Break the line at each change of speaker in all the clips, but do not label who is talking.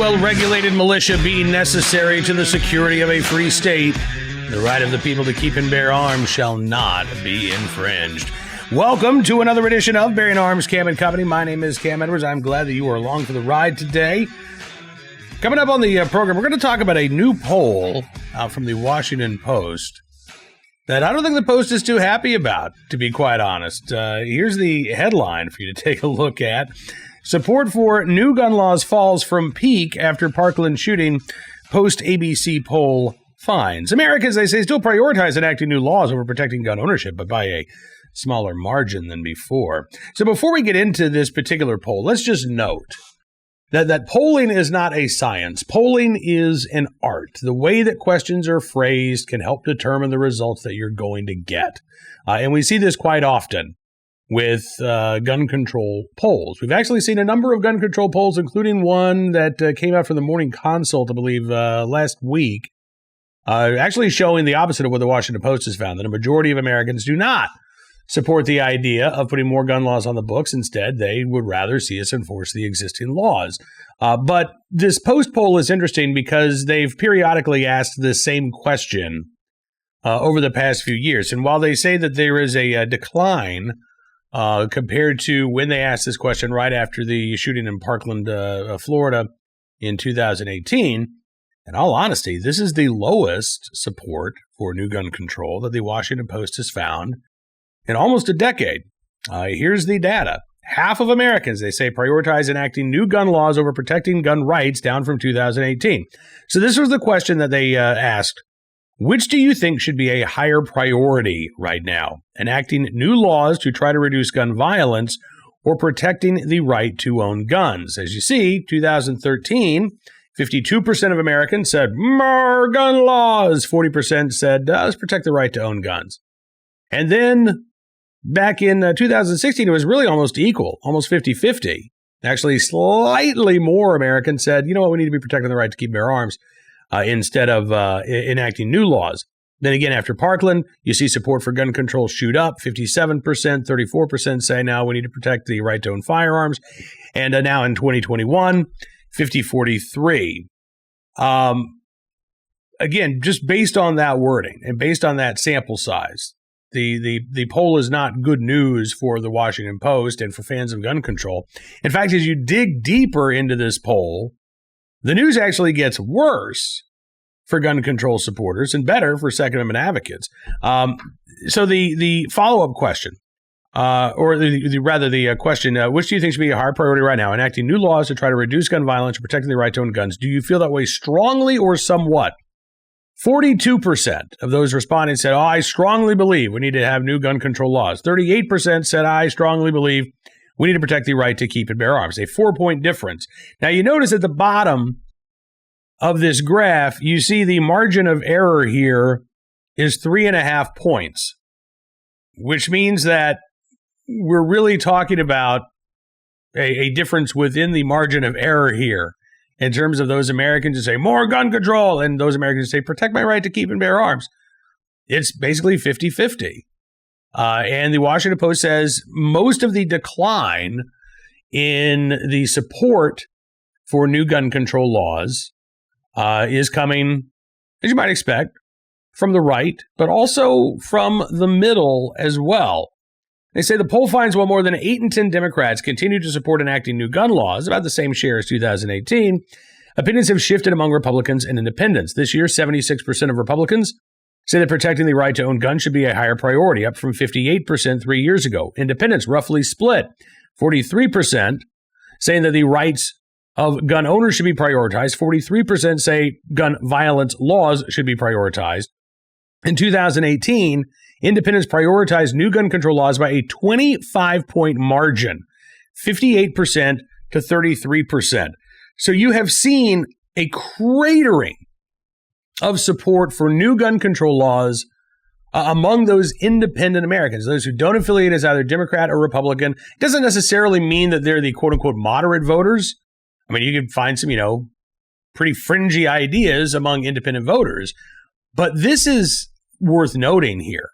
well-regulated militia being necessary to the security of a free state, the right of the people to keep and bear arms shall not be infringed. Welcome to another edition of Bearing Arms, Cam & Company. My name is Cam Edwards. I'm glad that you are along for the ride today. Coming up on the program, we're going to talk about a new poll out from the Washington Post that I don't think the Post is too happy about, to be quite honest. Here's the headline for you to take a look at. Support for new gun laws falls from peak after Parkland shooting. Post-ABC poll finds. Americans, they say, still prioritize enacting new laws over protecting gun ownership, but by a smaller margin than before. So before we get into this particular poll, let's just note that polling is not a science. Polling is an art. The way that questions are phrased can help determine the results that you're going to get. And we see this quite often with gun control polls. We've actually seen a number of gun control polls, including one that came out from the Morning Consult, I believe, last week, actually showing the opposite of what the Washington Post has found, that a majority of Americans do not support the idea of putting more gun laws on the books. Instead, they would rather see us enforce the existing laws. But this Post poll is interesting because they've periodically asked the same question over the past few years. And while they say that there is a decline compared to when they asked this question right after the shooting in Parkland, Florida in 2018, in all honesty, this is the lowest support for new gun control that the Washington Post has found in almost a decade. Here's the data. Half of Americans, they say, prioritize enacting new gun laws over protecting gun rights, down from 2018. So this was the question that they asked. Which do you think should be a higher priority right now? Enacting new laws to try to reduce gun violence or protecting the right to own guns? As you see, 2013, 52% of Americans said, more gun laws. 40% said, let's protect the right to own guns. And then back in 2016, it was really almost equal, almost 50-50. Actually, slightly more Americans said, you know what, we need to be protecting the right to keep and bear arms instead of enacting new laws. Then again, after Parkland, you see support for gun control shoot up, 57%, 34% say now we need to protect the right to own firearms. And now in 2021, 50-43. Again, just based on that wording and based on that sample size, the poll is not good news for the Washington Post and for fans of gun control. In fact, as you dig deeper into this poll, the news actually gets worse for gun control supporters and better for Second Amendment advocates. So the follow-up question, the question, which do you think should be a higher priority right now? Enacting new laws to try to reduce gun violence or protecting the right to own guns. Do you feel that way strongly or somewhat? 42% of those responding said, I strongly believe we need to have new gun control laws. 38% said, I strongly believe we need to protect the right to keep and bear arms. A 4-point difference. Now, you notice at the bottom of this graph, you see the margin of error here is 3.5 points, which means that we're really talking about a difference within the margin of error here in terms of those Americans who say more gun control and those Americans who say protect my right to keep and bear arms. It's basically 50-50. And the Washington Post says most of the decline in the support for new gun control laws is coming, as you might expect, from the right, but also from the middle as well. They say the poll finds while more than 8 in 10 Democrats continue to support enacting new gun laws, about the same share as 2018, opinions have shifted among Republicans and independents. This year, 76% of Republicans say that protecting the right to own guns should be a higher priority, up from 58% 3 years ago. Independents roughly split, 43% saying that the rights of gun owners should be prioritized. 43% say gun violence laws should be prioritized. In 2018, independents prioritized new gun control laws by a 25-point margin, 58% to 33%. So you have seen a cratering of support for new gun control laws among those independent Americans, those who don't affiliate as either Democrat or Republican. It doesn't necessarily mean that they're the quote-unquote moderate voters. I mean, you can find some, pretty fringy ideas among independent voters. But this is worth noting here,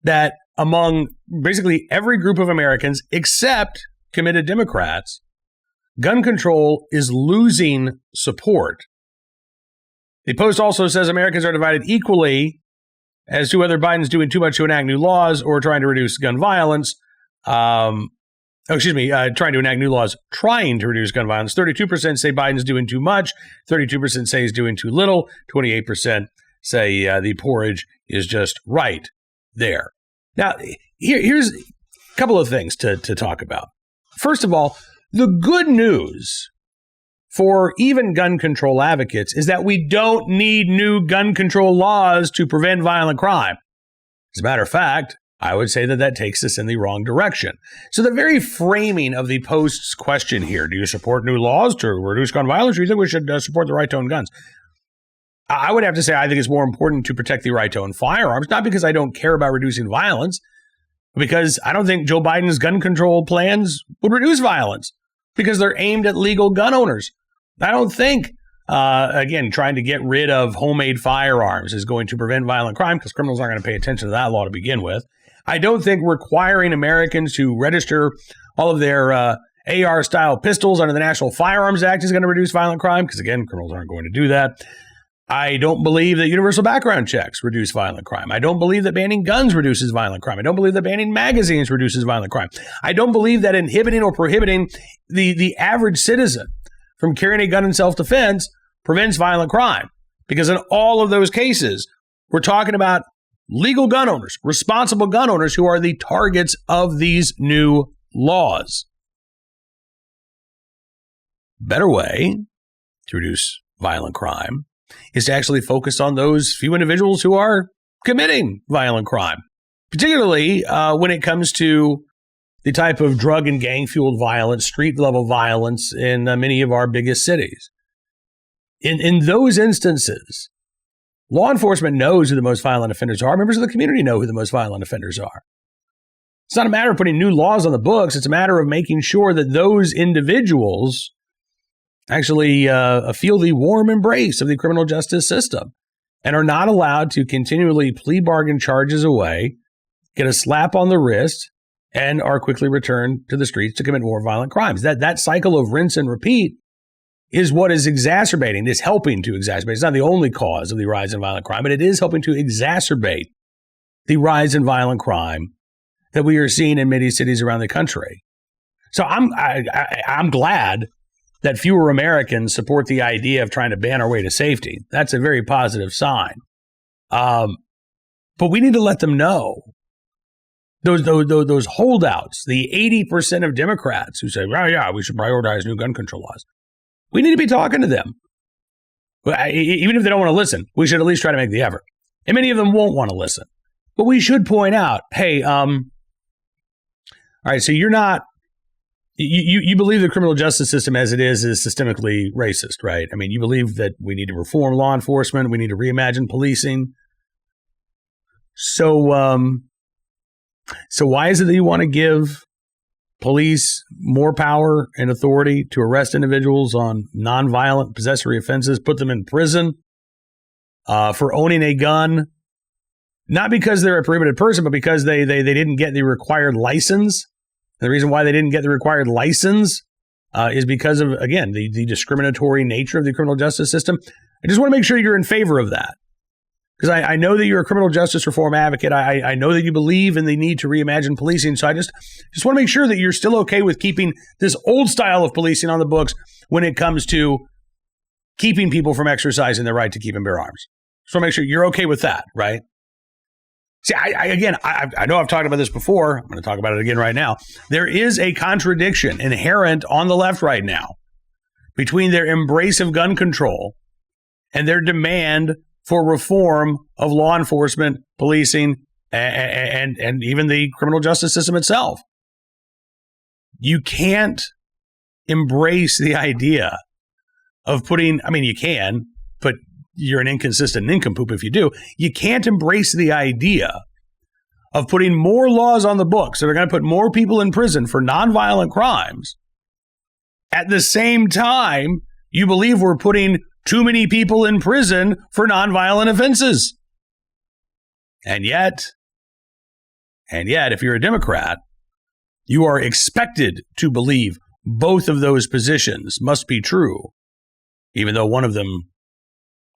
that among basically every group of Americans except committed Democrats, gun control is losing support. The Post also says Americans are divided equally as to whether Biden's doing too much to enact new laws or trying to reduce gun violence. Trying to enact new laws, trying to reduce gun violence. 32% say Biden's doing too much. 32% say he's doing too little. 28% say the porridge is just right there. Now, here's a couple of things to talk about. First of all, the good news for even gun control advocates is that we don't need new gun control laws to prevent violent crime. As a matter of fact, I would say that takes us in the wrong direction. So the very framing of the Post's question here, do you support new laws to reduce gun violence, or do you think we should support the right to own guns? I would have to say I think it's more important to protect the right to own firearms, not because I don't care about reducing violence, but because I don't think Joe Biden's gun control plans would reduce violence because they're aimed at legal gun owners. I don't think, trying to get rid of homemade firearms is going to prevent violent crime because criminals aren't going to pay attention to that law to begin with. I don't think requiring Americans to register all of their AR-style pistols under the National Firearms Act is going to reduce violent crime because, again, criminals aren't going to do that. I don't believe that universal background checks reduce violent crime. I don't believe that banning guns reduces violent crime. I don't believe that banning magazines reduces violent crime. I don't believe that inhibiting or prohibiting the average citizen from carrying a gun in self-defense prevents violent crime. Because in all of those cases, we're talking about legal gun owners, responsible gun owners who are the targets of these new laws. Better way to reduce violent crime is to actually focus on those few individuals who are committing violent crime, particularly when it comes to the type of drug and gang-fueled violence, street-level violence in many of our biggest cities. In those instances, law enforcement knows who the most violent offenders are. Members of the community know who the most violent offenders are. It's not a matter of putting new laws on the books. It's a matter of making sure that those individuals actually feel the warm embrace of the criminal justice system and are not allowed to continually plea bargain charges away, get a slap on the wrist, and are quickly returned to the streets to commit more violent crimes. That cycle of rinse and repeat is what is helping to exacerbate. It's not the only cause of the rise in violent crime, but it is helping to exacerbate the rise in violent crime that we are seeing in many cities around the country. So I'm glad that fewer Americans support the idea of trying to ban our way to safety. That's a very positive sign. But we need to let them know. Those holdouts, the 80% of Democrats who say, well, yeah, we should prioritize new gun control laws. We need to be talking to them. Even if they don't want to listen, we should at least try to make the effort. And many of them won't want to listen. But we should point out, hey, all right, so you're not, you believe the criminal justice system as it is systemically racist, right? I mean, you believe that we need to reform law enforcement, we need to reimagine policing. So why is it that you want to give police more power and authority to arrest individuals on nonviolent possessory offenses, put them in prison for owning a gun, not because they're a prohibited person, but because they didn't get the required license? And the reason why they didn't get the required license is because of, again, the discriminatory nature of the criminal justice system. I just want to make sure you're in favor of that. Because I know that you're a criminal justice reform advocate. I know that you believe in the need to reimagine policing. So I just want to make sure that you're still okay with keeping this old style of policing on the books when it comes to keeping people from exercising their right to keep and bear arms. Just want to make sure you're okay with that, right? See, I know I've talked about this before. I'm going to talk about it again right now. There is a contradiction inherent on the left right now between their embrace of gun control and their demand for reform of law enforcement, policing, and even the criminal justice system itself. You can't embrace the idea of you can, but you're an inconsistent nincompoop if you do. You can't embrace the idea of putting more laws on the books that are going to put more people in prison for nonviolent crimes. At the same time, you believe we're putting too many people in prison for nonviolent offenses. And yet, if you're a Democrat, you are expected to believe both of those positions must be true, even though one of them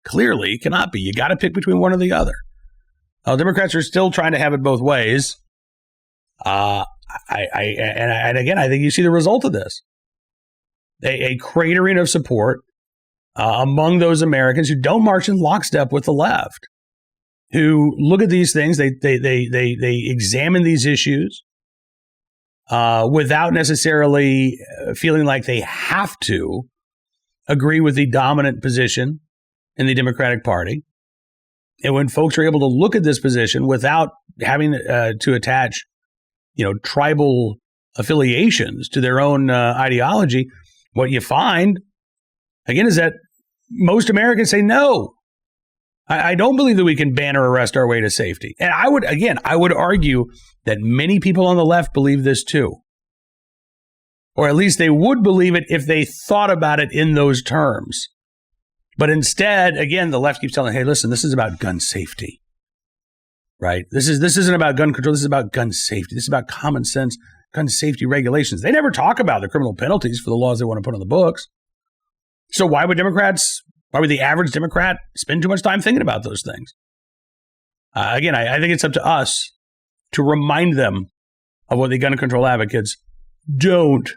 clearly cannot be. You got to pick between one or the other. Democrats are still trying to have it both ways. And again, I think you see the result of this. A cratering of support among those Americans who don't march in lockstep with the left, who look at these things, they examine these issues without necessarily feeling like they have to agree with the dominant position in the Democratic Party. And when folks are able to look at this position without having to attach, tribal affiliations to their own ideology, what you find, again, is that most Americans say, no, I don't believe that we can ban or arrest our way to safety. And I would argue that many people on the left believe this too. Or at least they would believe it if they thought about it in those terms. But instead, again, the left keeps telling, hey, listen, this is about gun safety, right? This isn't about gun control. This is about gun safety. This is about common sense gun safety regulations. They never talk about the criminal penalties for the laws they want to put on the books. So why would the average Democrat spend too much time thinking about those things? Again, I think it's up to us to remind them of what the gun control advocates don't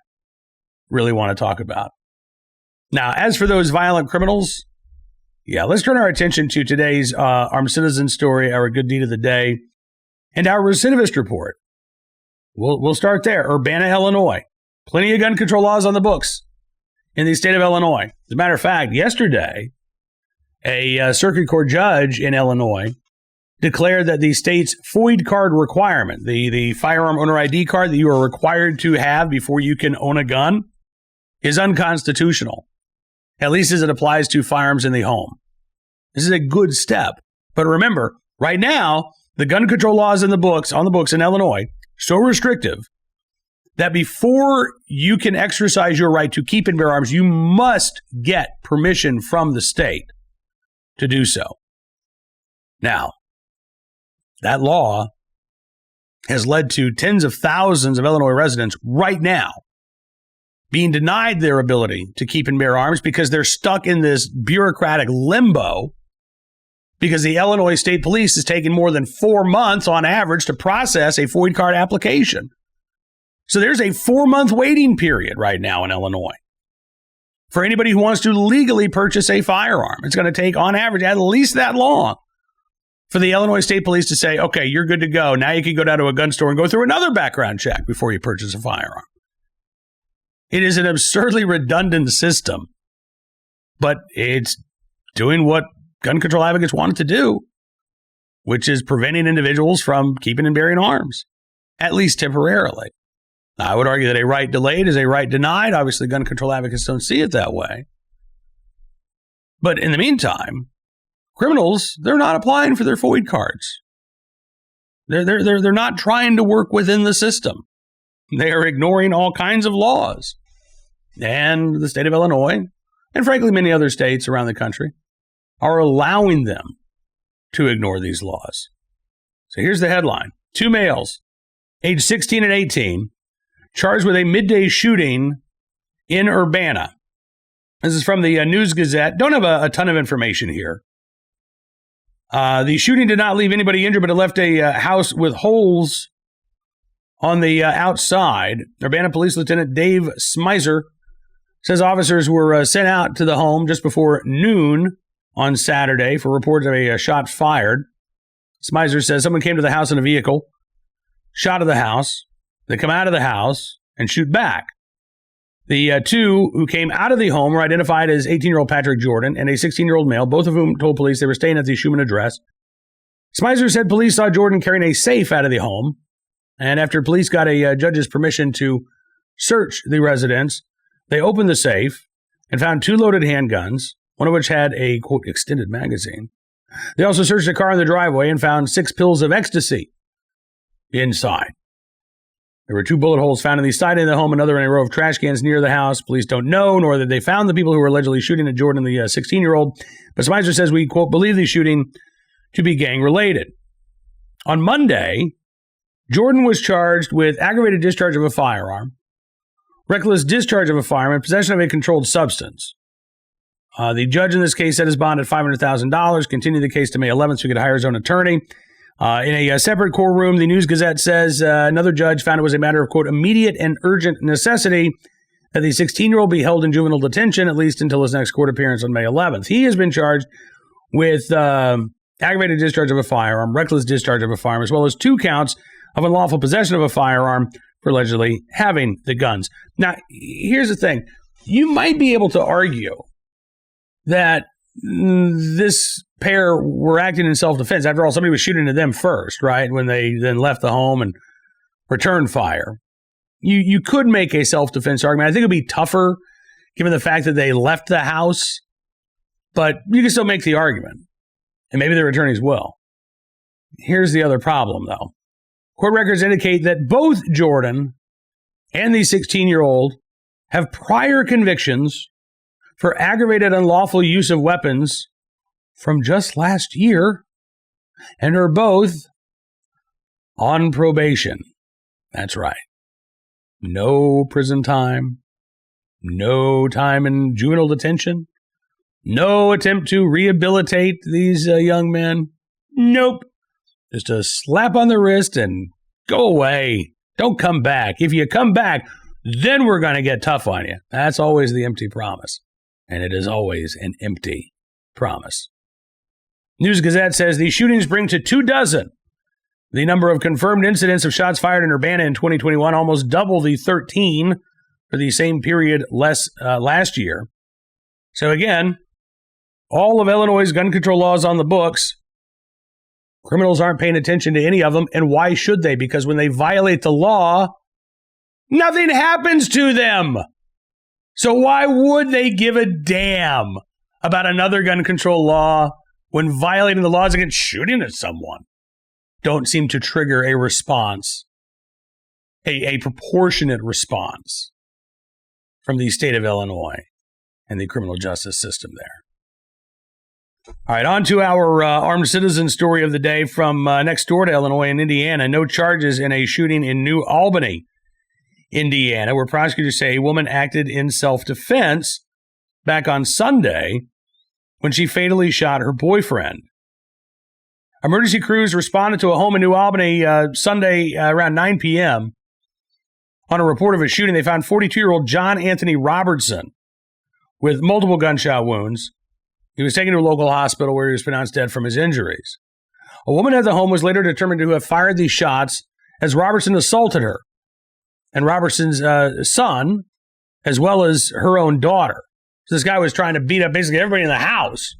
really want to talk about. Now, as for those violent criminals, let's turn our attention to today's armed citizen story, our good deed of the day, and our recidivist report. We'll start there. Urbana, Illinois. Plenty of gun control laws on the books in the state of Illinois. As a matter of fact, yesterday, a circuit court judge in Illinois declared that the state's FOID card requirement, the firearm owner ID card that you are required to have before you can own a gun, is unconstitutional, at least as it applies to firearms in the home. This is a good step. But remember, right now, the gun control laws on the books in Illinois, so restrictive that before you can exercise your right to keep and bear arms, you must get permission from the state to do so. Now, that law has led to tens of thousands of Illinois residents right now being denied their ability to keep and bear arms because they're stuck in this bureaucratic limbo because the Illinois State Police is taking more than 4 months on average to process a FOID card application. So there's a 4-month waiting period right now in Illinois for anybody who wants to legally purchase a firearm. It's going to take, on average, at least that long for the Illinois State Police to say, okay, you're good to go. Now you can go down to a gun store and go through another background check before you purchase a firearm. It is an absurdly redundant system, but it's doing what gun control advocates want it to do, which is preventing individuals from keeping and bearing arms, at least temporarily. Now, I would argue that a right delayed is a right denied. Obviously, gun control advocates don't see it that way. But in the meantime, criminals, they're not applying for their FOID cards. They're not trying to work within the system. They are ignoring all kinds of laws. And the state of Illinois, and frankly many other states around the country, are allowing them to ignore these laws. So here's the headline. 2 males, age 16 and 18, charged with a midday shooting in Urbana. This is from the News Gazette. Don't have a ton of information here. The shooting did not leave anybody injured, but it left a house with holes on the outside. Urbana Police Lieutenant Dave Smizer says officers were sent out to the home just before noon on Saturday for reports of a shots fired. Smizer says someone came to the house in a vehicle, shot at the house. They come out of the house and shoot back. The two who came out of the home were identified as 18-year-old Patrick Jordan and a 16-year-old male, both of whom told police they were staying at the Schumann address. Smizer said police saw Jordan carrying a safe out of the home, and after police got a judge's permission to search the residence, they opened the safe and found 2 loaded handguns, one of which had a, quote, extended magazine. They also searched a car in the driveway and found 6 pills of ecstasy inside. There were 2 bullet holes found in the side of the home, another in a row of trash cans near the house. Police don't know, nor that they found the people who were allegedly shooting at Jordan, the 16-year-old. But Smizer says we, quote, believe the shooting to be gang-related. On Monday, Jordan was charged with aggravated discharge of a firearm, reckless discharge of a firearm, and possession of a controlled substance. The judge in this case set his bond at $500,000, continued the case to May 11th so he could hire his own attorney. In a separate courtroom, the News Gazette says another judge found it was a matter of, quote, immediate and urgent necessity that the 16-year-old be held in juvenile detention at least until his next court appearance on May 11th. He has been charged with aggravated discharge of a firearm, reckless discharge of a firearm, as well as 2 counts of unlawful possession of a firearm for allegedly having the guns. Now, here's the thing. You might be able to argue that this pair were acting in self-defense. After all, somebody was shooting at them first, right, when they then left the home and returned fire. You could make a self-defense argument. I think it would be tougher given the fact that they left the house, but you can still make the argument, and maybe their attorneys will. Here's the other problem, though. Court records indicate that both Jordan and the 16-year-old have prior convictions for aggravated unlawful use of weapons from just last year and are both on probation. That's right. No prison time, no time in juvenile detention, no attempt to rehabilitate these young men. Nope. Just a slap on the wrist and go away. Don't come back. If you come back, then we're going to get tough on you. That's always the empty promise. And it is always an empty promise. News Gazette says the shootings bring to 24 the number of confirmed incidents of shots fired in Urbana in 2021, almost double the 13 for the same period last year. So again, all of Illinois' gun control laws on the books. Criminals aren't paying attention to any of them, and why should they? Because when they violate the law, nothing happens to them. So why would they give a damn about another gun control law when violating the laws against shooting at someone don't seem to trigger a response, a proportionate response from the state of Illinois and the criminal justice system there. All right, on to our armed citizen story of the day from next door to Illinois in Indiana. No charges in a shooting in New Albany, Indiana, where prosecutors say a woman acted in self-defense back on Sunday when she fatally shot her boyfriend. Emergency crews responded to a home in New Albany Sunday around 9 p.m. On a report of a shooting, they found 42-year-old John Anthony Robertson with multiple gunshot wounds. He was taken to a local hospital where he was pronounced dead from his injuries. A woman at the home was later determined to have fired these shots as Robertson assaulted her and Robertson's son, as well as her own daughter. So this guy was trying to beat up basically everybody in the house.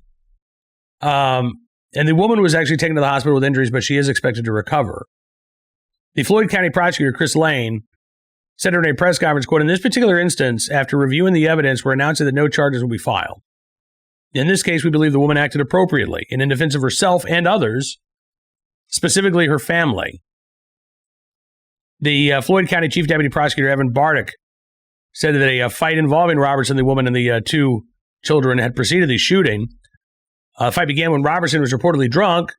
And the woman was actually taken to the hospital with injuries, but she is expected to recover. The Floyd County prosecutor, Chris Lane, said during a press conference, quote, in this particular instance, after reviewing the evidence, we're announcing that no charges will be filed. In this case, we believe the woman acted appropriately and in defense of herself and others, specifically her family. The Floyd County Chief Deputy Prosecutor, Evan Bardick, said that a fight involving Robertson, the woman, and the 2 children had preceded the shooting. The fight began when Robertson was reportedly drunk,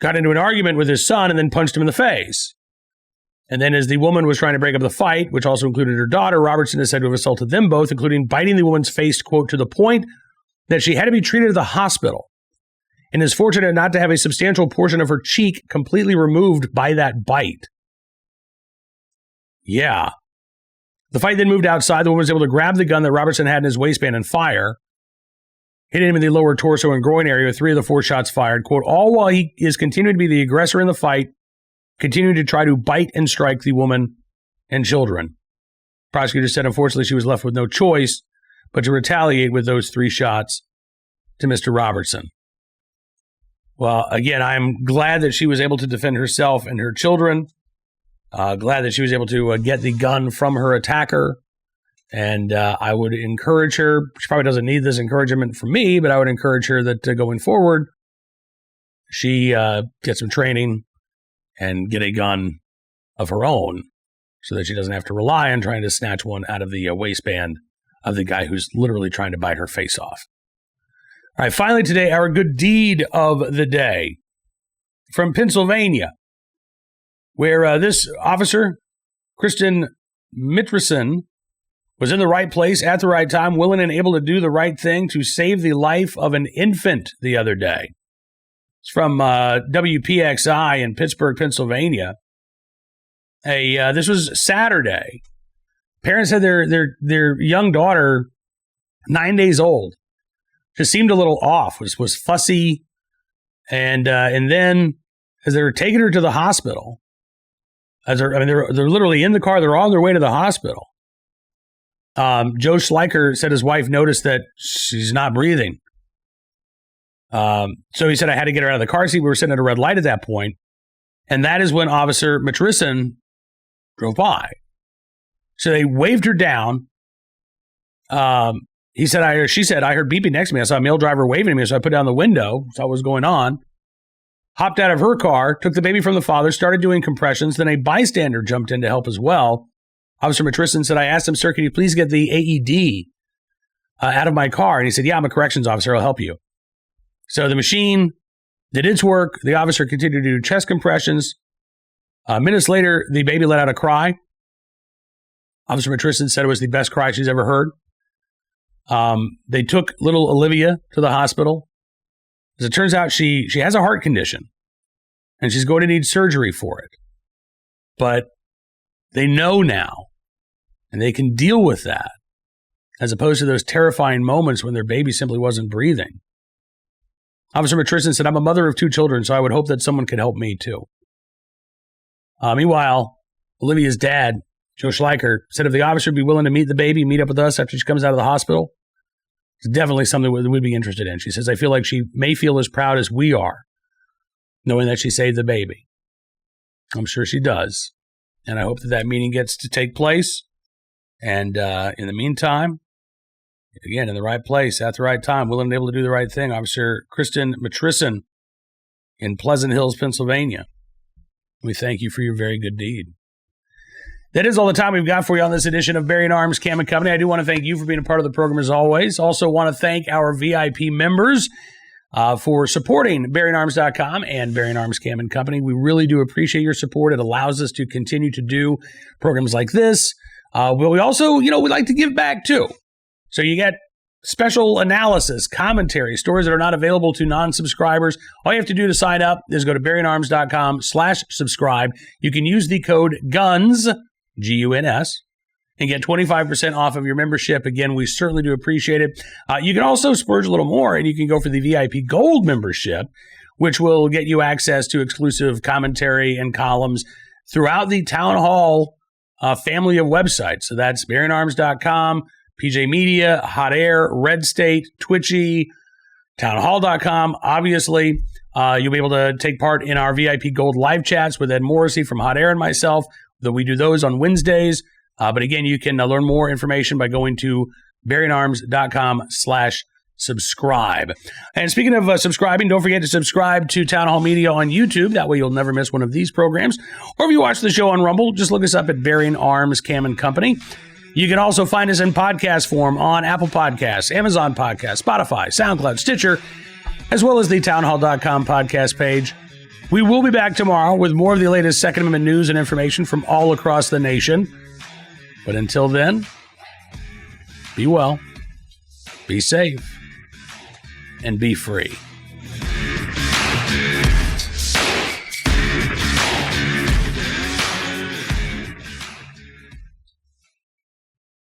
got into an argument with his son, and then punched him in the face. And then as the woman was trying to break up the fight, which also included her daughter, Robertson is said to have assaulted them both, including biting the woman's face, quote, to the point that she had to be treated at the hospital and is fortunate not to have a substantial portion of her cheek completely removed by that bite. Yeah. The fight then moved outside. The woman was able to grab the gun that Robertson had in his waistband and fire, hitting him in the lower torso and groin area with 3 of the 4 shots fired, quote, all while he is continuing to be the aggressor in the fight, continuing to try to bite and strike the woman and children. Prosecutors said, unfortunately, she was left with no choice but to retaliate with those 3 shots to Mr. Robertson. Well, again, I'm glad that she was able to defend herself and her children. Glad that she was able to get the gun from her attacker. And I would encourage her, she probably doesn't need this encouragement from me, but I would encourage her that going forward, she get some training and get a gun of her own so that she doesn't have to rely on trying to snatch one out of the waistband of the guy who's literally trying to bite her face off. All right, finally today, our good deed of the day from Pennsylvania, where this officer, Kristen Mitrison, was in the right place at the right time, willing and able to do the right thing to save the life of an infant the other day. It's from WPXI in Pittsburgh, Pennsylvania. This was Saturday. Parents had their young daughter, 9 days old, just seemed a little off, was fussy, and then as they were taking her to the hospital, they're literally in the car, they're on their way to the hospital. Joe Schleicher said his wife noticed that she's not breathing. So he said, I had to get her out of the car seat. We were sitting at a red light at that point. And that is when Officer Matrison drove by. So they waved her down. She said, I heard beeping next to me. I saw a male driver waving at me. So I put down the window, saw what was going on, hopped out of her car, took the baby from the father, started doing compressions. Then a bystander jumped in to help as well. Officer Matrison said, I asked him, sir, can you please get the AED out of my car? And he said, yeah, I'm a corrections officer. I'll help you. So the machine did its work. The officer continued to do chest compressions. Minutes later, the baby let out a cry. Officer Matrison said it was the best cry she's ever heard. They took little Olivia to the hospital. As it turns out, she has a heart condition, and she's going to need surgery for it. But they know now, and they can deal with that, as opposed to those terrifying moments when their baby simply wasn't breathing. Officer Matrison said, I'm a mother of 2 children, so I would hope that someone could help me too. Meanwhile, Olivia's dad, Joe Schleicher, said if the officer would be willing to meet the baby, meet up with us after she comes out of the hospital, it's definitely something we'd be interested in. She says, I feel like she may feel as proud as we are, knowing that she saved the baby. I'm sure she does. And I hope that meeting gets to take place. And in the meantime, again, in the right place at the right time, willing and able to do the right thing, Officer Kristen Matrison in Pleasant Hills, Pennsylvania. We thank you for your very good deed. That is all the time we've got for you on this edition of Bearing Arms Cam and Company. I do want to thank you for being a part of the program as always. Also want to thank our VIP members for supporting BearingArms.com and Bearing Arms Cam and Company. We really do appreciate your support. It allows us to continue to do programs like this. But we also, we like to give back too. So you get special analysis, commentary, stories that are not available to non-subscribers. All you have to do to sign up is go to BearingArms.com/subscribe. You can use the code GUNS, G-U-N-S, and get 25% off of your membership. Again, we certainly do appreciate it. You can also splurge a little more, and you can go for the VIP Gold membership, which will get you access to exclusive commentary and columns throughout the Town Hall family of websites. So that's BearingArms.com, PJ Media, Hot Air, Red State, Twitchy, townhall.com. Obviously, you'll be able to take part in our VIP Gold live chats with Ed Morrissey from Hot Air and myself, though we do those on Wednesdays. But again, you can learn more information by going to bearingarms.com/subscribe. And speaking of subscribing, don't forget to subscribe to Town Hall Media on YouTube. That way you'll never miss one of these programs. Or if you watch the show on Rumble, just look us up at Bearing Arms Cam and Company. You can also find us in podcast form on Apple Podcasts, Amazon Podcasts, Spotify, SoundCloud, Stitcher, as well as the townhall.com podcast page. We will be back tomorrow with more of the latest Second Amendment news and information from all across the nation. But until then, be well, be safe, and be free.